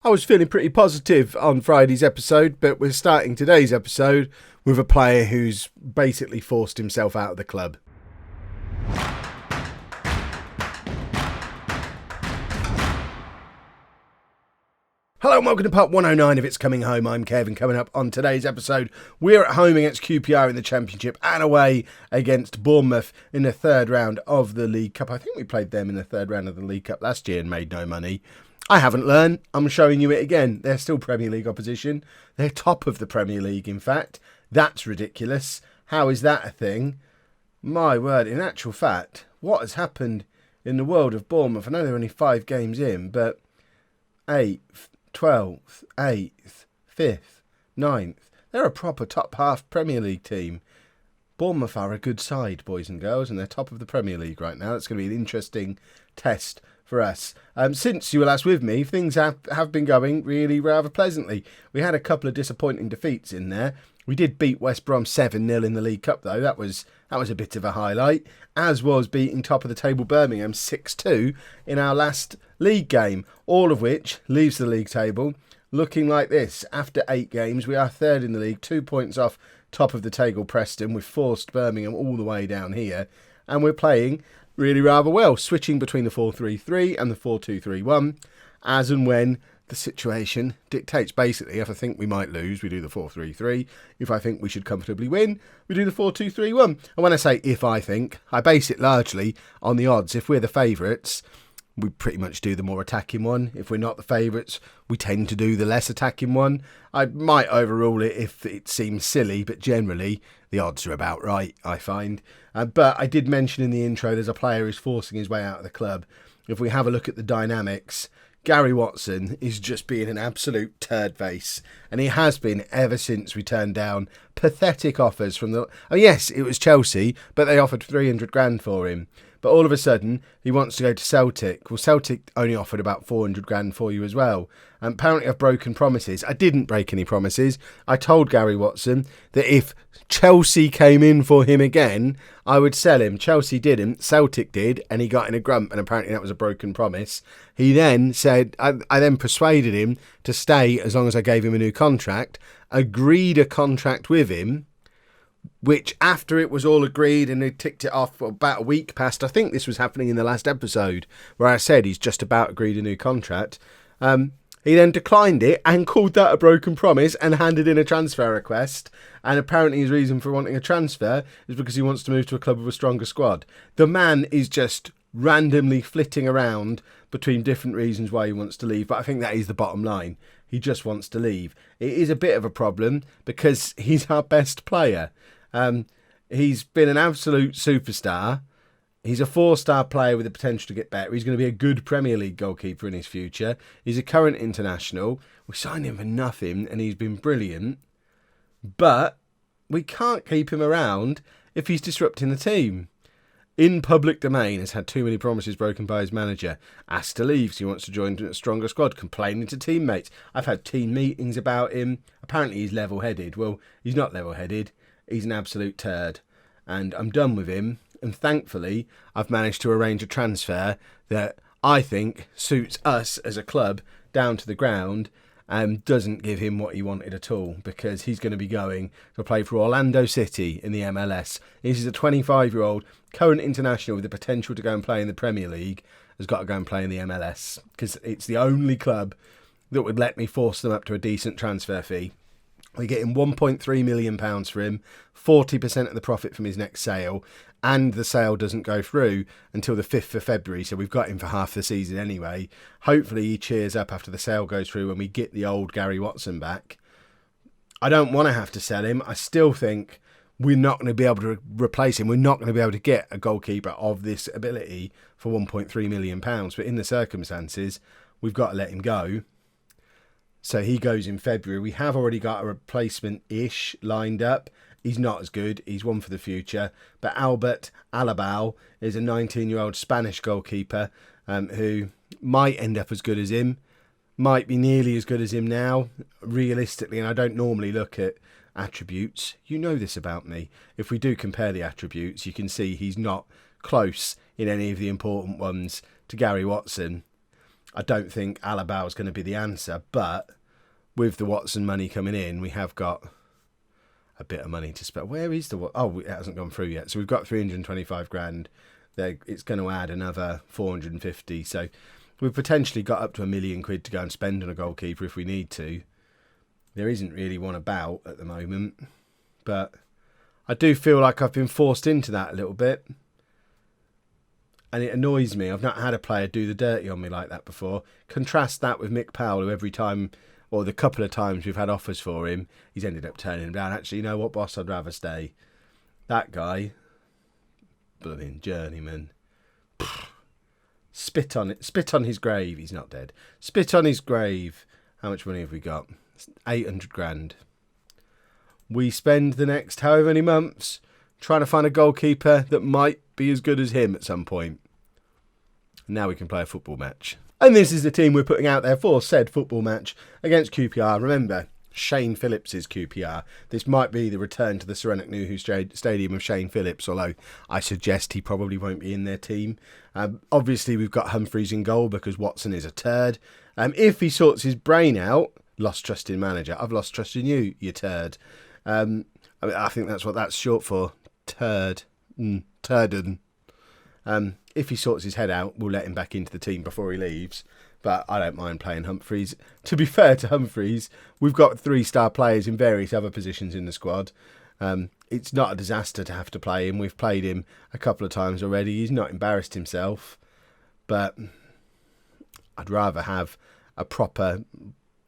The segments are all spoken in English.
I was feeling pretty positive on Friday's episode, but we're starting today's episode with a player who's basically forced himself out of the club. Hello and welcome to part 109 of It's Coming Home. I'm Kevin. Coming up on today's episode, we're at home against QPR in the Championship and away against Bournemouth in the third round of the League Cup. I think we played them in the third round of the League Cup last year and made no money. I haven't learned. I'm showing you it again. They're still Premier League opposition. They're top of the Premier League, in fact. That's ridiculous. How is that a thing? My word, in actual fact, what has happened in the world of Bournemouth? I know they're only 5 games in, but 8th, 12th, 8th, 5th, 9th. They're a proper top half Premier League team. Bournemouth are a good side, boys and girls, and they're top of the Premier League right now. It's going to be an interesting test for us. Since you were last with me, things have been going really rather pleasantly. We had a couple of disappointing defeats in there. We did beat West Brom 7-0 in the League Cup, though. That was a bit of a highlight, as was beating top of the table Birmingham 6-2 in our last league game, all of which leaves the league table looking like this. After 8 games, we are third in the league, 2 points off top of the table Preston. We've forced Birmingham all the way down here, and we're playing really rather well, switching between the 4-3-3 and the 4-2-3-1 as and when the situation dictates. Basically, if I think we might lose, we do the 4-3-3. If I think we should comfortably win, we do the 4-2-3-1. And when I say if I think, I base it largely on the odds. If we're the favourites, we pretty much do the more attacking one. If we're not the favourites, we tend to do the less attacking one. I might overrule it if it seems silly, but generally the odds are about right, I find. But I did mention in the intro there's a player who's forcing his way out of the club. If we have a look at the dynamics, Gary Watson is just being an absolute turd face. And he has been ever since we turned down pathetic offers from the... Oh yes, it was Chelsea, but they offered 300 grand for him. But all of a sudden, he wants to go to Celtic. Well, Celtic only offered about 400 grand for you as well. And apparently I've broken promises. I didn't break any promises. I told Gary Watson that if Chelsea came in for him again, I would sell him. Chelsea didn't. Celtic did. And he got in a grump. And apparently that was a broken promise. He then said, I then persuaded him to stay as long as I gave him a new contract. Agreed a contract with him, which after it was all agreed and they ticked it off, about a week passed. I think this was happening in the last episode where I said he's just about agreed a new contract. He then declined it and called that a broken promise and handed in a transfer request. And apparently his reason for wanting a transfer is because he wants to move to a club with a stronger squad. The man is just randomly flitting around between different reasons why he wants to leave. But I think that is the bottom line. He just wants to leave. It is a bit of a problem because he's our best player. He's been an absolute superstar. He's a 4-star player with the potential to get better. He's going to be a good Premier League goalkeeper in his future. He's a current international. We signed him for nothing and he's been brilliant. But we can't keep him around if he's disrupting the team. In public domain, has had too many promises broken by his manager. Asked to leave, so he wants to join a stronger squad. Complaining to teammates. I've had team meetings about him. Apparently he's level-headed. Well, he's not level-headed. He's an absolute turd. And I'm done with him. And thankfully, I've managed to arrange a transfer that I think suits us as a club down to the ground and doesn't give him what he wanted at all, because he's going to be going to play for Orlando City in the MLS. He's a 25-year-old current international with the potential to go and play in the Premier League, has got to go and play in the MLS because it's the only club that would let me force them up to a decent transfer fee. We're getting £1.3 million for him, 40% of the profit from his next sale, and the sale doesn't go through until the 5th of February, so we've got him for half the season anyway. Hopefully he cheers up after the sale goes through and we get the old Gary Watson back. I don't want to have to sell him. I still think we're not going to be able to replace him. We're not going to be able to get a goalkeeper of this ability for £1.3 million. But in the circumstances, we've got to let him go. So he goes in February. We have already got a replacement-ish lined up. He's not as good. He's one for the future. But Albert Alabal is a 19-year-old Spanish goalkeeper who might end up as good as him. Might be nearly as good as him now, realistically. And I don't normally look at attributes. You know this about me. If we do compare the attributes, you can see he's not close in any of the important ones to Gary Watson. I don't think Alaba is going to be the answer, but with the Watson money coming in, we have got a bit of money to spend. Where is the... Oh, it hasn't gone through yet. So we've got 325 grand. It's going to add another 450. So we've potentially got up to £1 million to go and spend on a goalkeeper if we need to. There isn't really one about at the moment. But I do feel like I've been forced into that a little bit. And it annoys me. I've not had a player do the dirty on me like that before. Contrast that with Mick Powell, who every time... or the couple of times we've had offers for him, he's ended up turning him down. Actually, you know what, boss? I'd rather stay. That guy, bloody journeyman. Spit on it. Spit on his grave. He's not dead. Spit on his grave. How much money have we got? 800 grand. We spend the next however many months trying to find a goalkeeper that might be as good as him at some point. Now we can play a football match. And this is the team we're putting out there for said football match against QPR. Remember, Shane Phillips' QPR. This might be the return to the Serenuk Nuhu Stadium of Shane Phillips, although I suggest he probably won't be in their team. Obviously, we've got Humphreys in goal because Watson is a turd. If he sorts his brain out, lost trust in manager. I've lost trust in you, you turd. I think that's what that's short for. Turd. Turden. If he sorts his head out, we'll let him back into the team before he leaves. But I don't mind playing Humphreys. To be fair to Humphreys, we've got 3-star players in various other positions in the squad. It's not a disaster to have to play him. We've played him a couple of times already. He's not embarrassed himself. But I'd rather have a proper...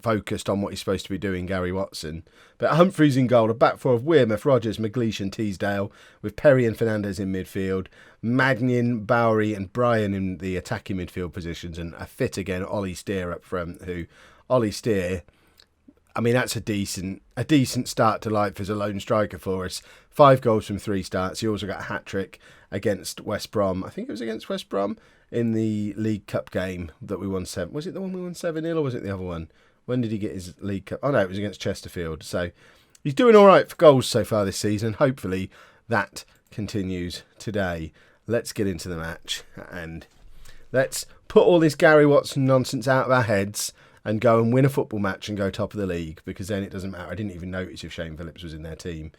focused on what he's supposed to be doing, Gary Watson. But Humphreys in goal, a back four of Wearmouth, Rogers, McLeish and Teasdale, with Perry and Fernandez in midfield, Magnin, Bowery and Bryan in the attacking midfield positions, and a fit again, Ollie Steer up front, who, Ollie Steer, I mean, that's a decent start to life as a lone striker for us. 5 goals from 3 starts. He also got a hat-trick against West Brom. I think it was against West Brom in the League Cup game that we won 7. Was it the one we won 7-0 or was it the other one? When did he get his League Cup? Oh, no, it was against Chesterfield. So he's doing all right for goals so far this season. Hopefully that continues today. Let's get into the match and let's put all this Gary Watson nonsense out of our heads and go and win a football match and go top of the league, because then it doesn't matter. I didn't even notice if Shane Phillips was in their team.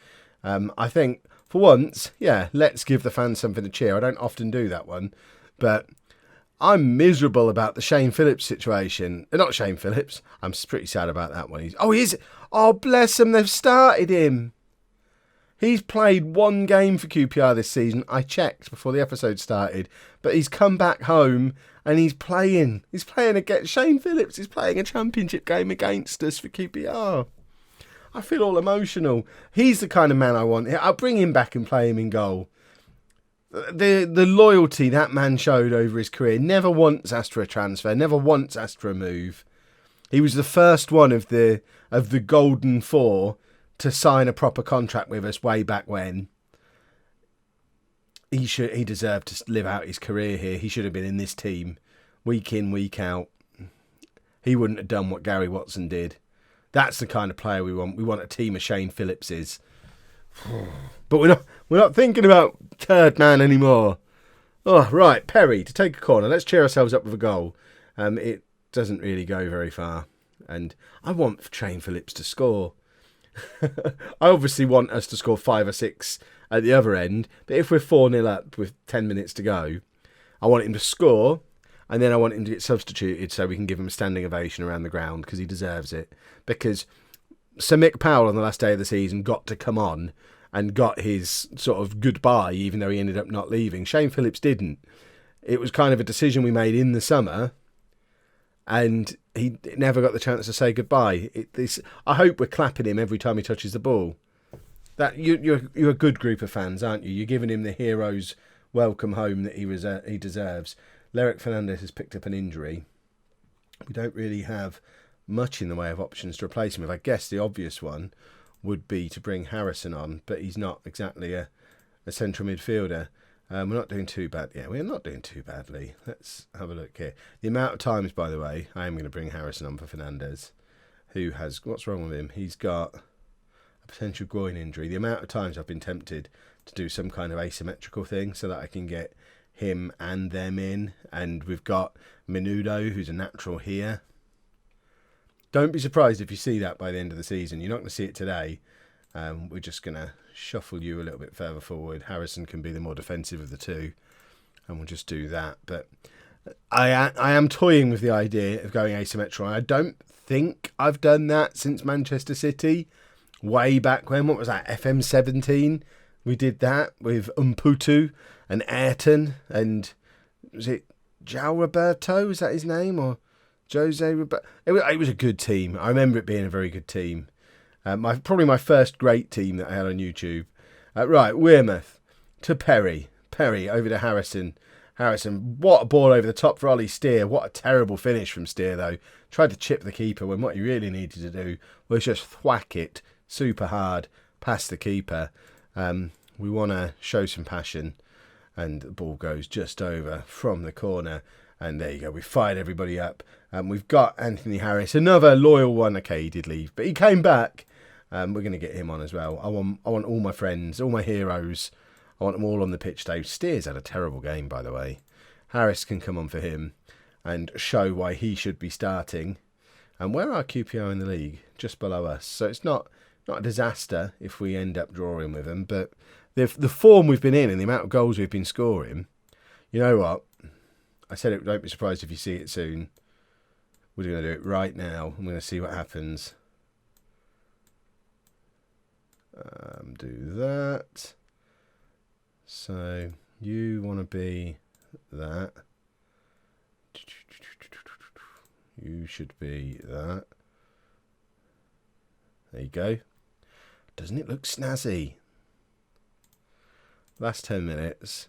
I think for once, yeah, let's give the fans something to cheer. I don't often do that one, but... I'm miserable about the Shane Phillips situation. Not Shane Phillips. I'm pretty sad about that one. Oh, bless him. They've started him. He's played 1 game for QPR this season. I checked before the episode started. But he's come back home and he's playing. He's playing against... Shane Phillips is playing a championship game against us for QPR. I feel all emotional. He's the kind of man I want. I'll bring him back and play him in goal. The loyalty that man showed over his career, never once asked for a transfer, never once asked for a move. He was the first one of the golden 4 to sign a proper contract with us way back when. He deserved to live out his career here. He should have been in this team week in, week out. He wouldn't have done what Gary Watson did. That's the kind of player we want. We want a team of Shane Phillipses. But we're not thinking about third man anymore. Oh, right, Perry to take a corner. Let's cheer ourselves up with a goal. It doesn't really go very far. And I want Shane Phillips to score. I obviously want us to score 5 or 6 at the other end. But if we're 4-0 up with 10 minutes to go, I want him to score. And then I want him to get substituted so we can give him a standing ovation around the ground because he deserves it. Because Sir Mick Powell on the last day of the season got to come on and got his sort of goodbye, even though he ended up not leaving. Shane Phillips didn't. It was kind of a decision we made in the summer, and he never got the chance to say goodbye. I hope we're clapping him every time he touches the ball. That you're a good group of fans, aren't you? You're giving him the hero's welcome home that he deserves. Lerick Fernandez has picked up an injury. We don't really have much in the way of options to replace him with. I guess the obvious one would be to bring Harrison on, but he's not exactly a central midfielder. We're not doing too bad. Yeah, we're not doing too badly. Let's have a look here. The amount of times, by the way, I am going to bring Harrison on for Fernandez, who has... What's wrong with him? He's got a potential groin injury. The amount of times I've been tempted to do some kind of asymmetrical thing so that I can get him and them in. And we've got Menudo, who's a natural here. Don't be surprised if you see that by the end of the season. You're not going to see it today. We're just going to shuffle you a little bit further forward. Harrison can be the more defensive of the two, and we'll just do that. But I am toying with the idea of going asymmetrical. I don't think I've done that since Manchester City. Way back when, what was that, FM19? We did that with Umputu and Ayrton, and was it João Roberto? Is that his name? Or Jose Roberto? It was a good team. I remember it being a very good team. Probably my first great team that I had on YouTube. Right, Wearmouth to Perry. Perry over to Harrison. Harrison, what a ball over the top for Ollie Steer. What a terrible finish from Steer, though. Tried to chip the keeper when what he really needed to do was just thwack it super hard past the keeper. We want to show some passion, and the ball goes just over from the corner. And there you go. We fired everybody up. We've got Anthony Harris, another loyal one. Okay, he did leave, but he came back. We're going to get him on as well. I want all my friends, all my heroes. I want them all on the pitch today. Steers had a terrible game, by the way. Harris can come on for him and show why he should be starting. And where are QPR in the league? Just below us. So it's not a disaster if we end up drawing with them. But the form we've been in and the amount of goals we've been scoring, you know what? I said it, don't be surprised if you see it soon. We're going to do it right now. I'm going to see what happens. Do that. So you want to be that. You should be that. There you go. Doesn't it look snazzy? Last 10 minutes.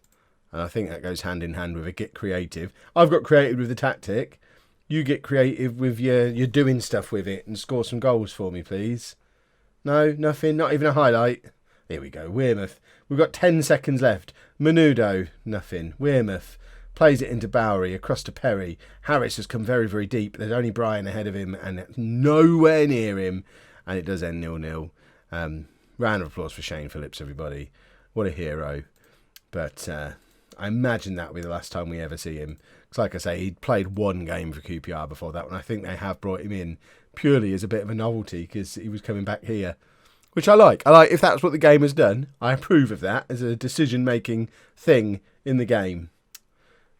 And I think that goes hand in hand with a get creative. I've got creative with the tactic. You get creative with your doing stuff with it and score some goals for me, please. No, nothing, not even a highlight. Here we go, Wearmouth. We've got 10 seconds left. Menudo, nothing. Wearmouth plays it into Bowery, across to Perry. Harris has come very, very deep. There's only Brian ahead of him and nowhere near him. And it does end 0-0. Round of applause for Shane Phillips, everybody. What a hero. But I imagine that will be the last time we ever see him. Because like I say, he'd played one game for QPR before that one. I think they have brought him in purely as a bit of a novelty because he was coming back here. Which I like. I like if that's what the game has done. I approve of that as a decision-making thing in the game.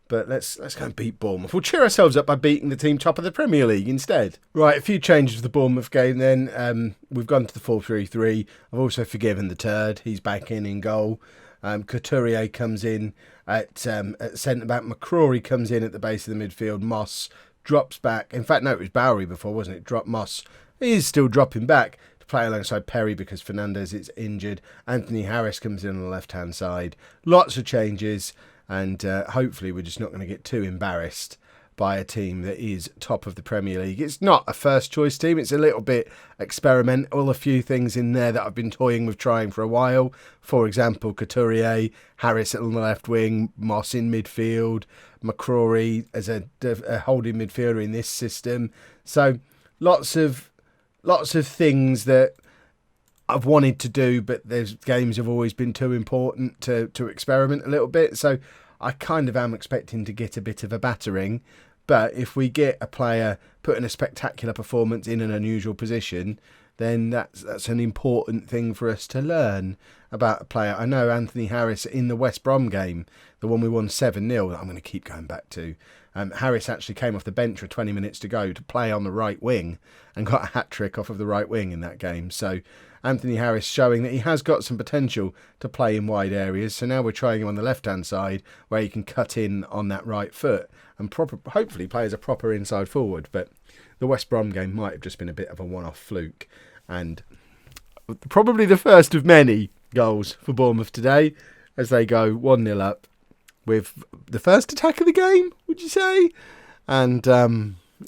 But let's go and beat Bournemouth. We'll cheer ourselves up by beating the team top of the Premier League instead. Right, a few changes for the Bournemouth game then. We've gone to the 4-3-3. I've also forgiven the turd. He's back in goal. Couturier comes in at centre-back. McCrory comes in at the base of the midfield. Moss drops back. In fact, no, it was Bowery before, wasn't it? Drop Moss. He is still dropping back to play alongside Perry because Fernandez is injured. Anthony Harris comes in on the left-hand side. Lots of changes. And hopefully we're just not going to get too embarrassed by a team that is top of the Premier League. It's not a first-choice team. It's a little bit experimental. A few things in there that I've been toying with trying for a while. For example, Couturier, Harris on the left wing, Moss in midfield, McCrory as a holding midfielder in this system. So lots of things that I've wanted to do, but those games have always been too important to experiment a little bit. So I kind of am expecting to get a bit of a battering. But if we get a player putting a spectacular performance in an unusual position, then that's an important thing for us to learn about a player. I know Anthony Harris in the West Brom game, the one we won 7-0, that I'm going to keep going back to. Harris actually came off the bench with 20 minutes to go to play on the right wing and got a hat-trick off of the right wing in that game. So Anthony Harris showing that he has got some potential to play in wide areas. So now we're trying him on the left-hand side where he can cut in on that right foot and hopefully play as a proper inside forward. But the West Brom game might have just been a bit of a one-off fluke. And probably the first of many goals for Bournemouth today as they go 1-0 up with the first attack of the game, would you say? And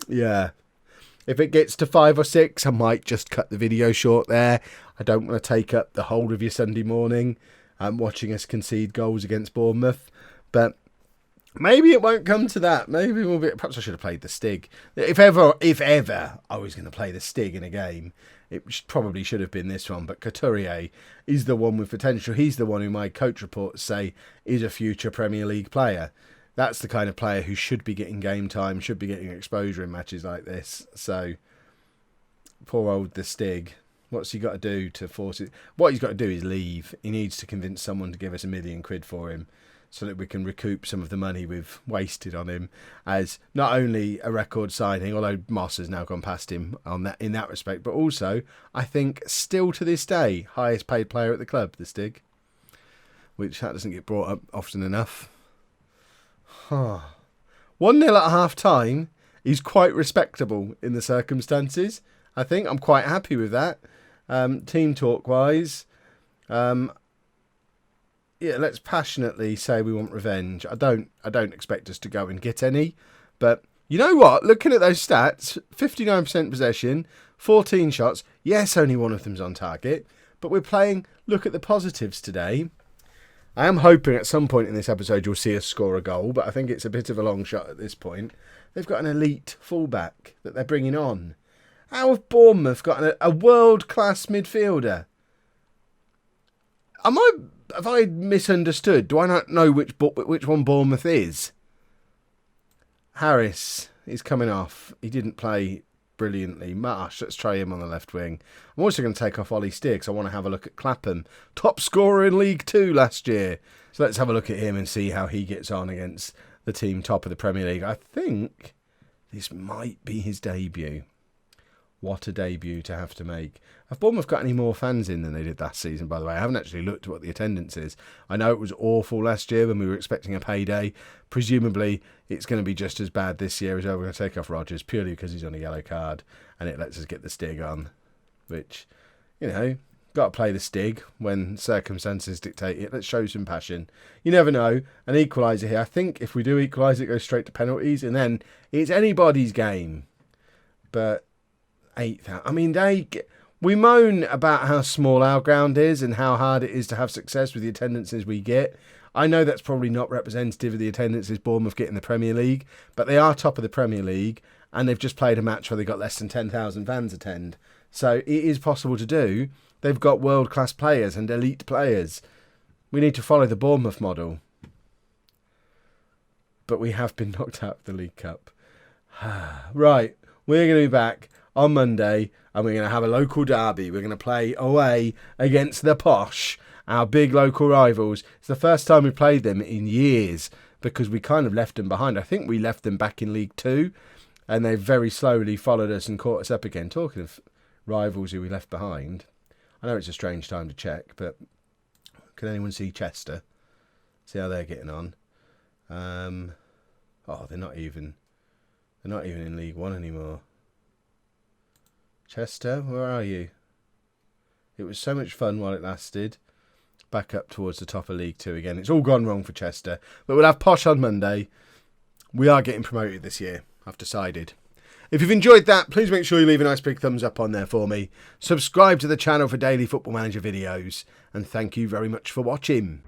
yeah, if it gets to 5 or 6, I might just cut the video short there. I don't want to take up the whole of your Sunday morning watching us concede goals against Bournemouth. But Maybe it won't come to that. Maybe we'll be. Perhaps I should have played the Stig. If ever I was going to play the Stig in a game, it probably should have been this one. But Couturier is the one with potential. He's the one who my coach reports say is a future Premier League player. That's the kind of player who should be getting game time, should be getting exposure in matches like this. So, poor old the Stig. What's he got to do to force it? What he's got to do is leave. He needs to convince someone to give us £1 million for him, so that we can recoup some of the money we've wasted on him as not only a record signing, although Moss has now gone past him on that in that respect, but also, I think, still to this day, highest paid player at the club, the Stig, which that doesn't get brought up often enough. 1-0 at half-time is quite respectable in the circumstances. I think I'm quite happy with that. Team talk-wise, yeah, let's passionately say we want revenge. I don't expect us to go and get any. But you know what? Looking at those stats, 59% possession, 14 shots. Yes, only one of them's on target. But we're playing, look at the positives today. I am hoping at some point in this episode you'll see us score a goal, but I think it's a bit of a long shot at this point. They've got an elite fullback that they're bringing on. How have Bournemouth got a world-class midfielder? Have I misunderstood? Do I not know which one Bournemouth is? Harris is coming off. He didn't play brilliantly. Marsh, let's try him on the left wing. I'm also going to take off Ollie Steer because I want to have a look at Chapman. Top scorer in League 2 last year. So let's have a look at him and see how he gets on against the team top of the Premier League. I think this might be his debut. What a debut to have to make. Have Bournemouth got any more fans in than they did last season, by the way? I haven't actually looked at what the attendance is. I know it was awful last year when we were expecting a payday. Presumably, it's going to be just as bad this year as well. We're going to take off Rodgers purely because he's on a yellow card and it lets us get the Stig on. Which, you know, got to play the Stig when circumstances dictate it. Let's show some passion. You never know. An equaliser here. I think if we do equalise, it goes straight to penalties and then it's anybody's game. But 8,000. I mean, we moan about how small our ground is and how hard it is to have success with the attendances we get. I know that's probably not representative of the attendances Bournemouth get in the Premier League, but they are top of the Premier League and they've just played a match where they got less than 10,000 fans attend. So it is possible to do. They've got world-class players and elite players. We need to follow the Bournemouth model. But we have been knocked out of the League Cup. Right, we're going to be back on Monday and we're going to have a local derby. We're going to play away against the Posh, our big local rivals. It's the first time we played them in years because we kind of left them behind. I think we left them back in League 2 and they very slowly followed us and caught us up again. Talking of rivals who we left behind, I know it's a strange time to check, but can anyone see Chester? See how they're getting on. They're not even in League 1 anymore. Chester, where are you? It was so much fun while it lasted. Back up towards the top of League 2 again. It's all gone wrong for Chester. But we'll have Posh on Monday. We are getting promoted this year, I've decided. If you've enjoyed that, please make sure you leave a nice big thumbs up on there for me. Subscribe to the channel for daily Football Manager videos. And thank you very much for watching.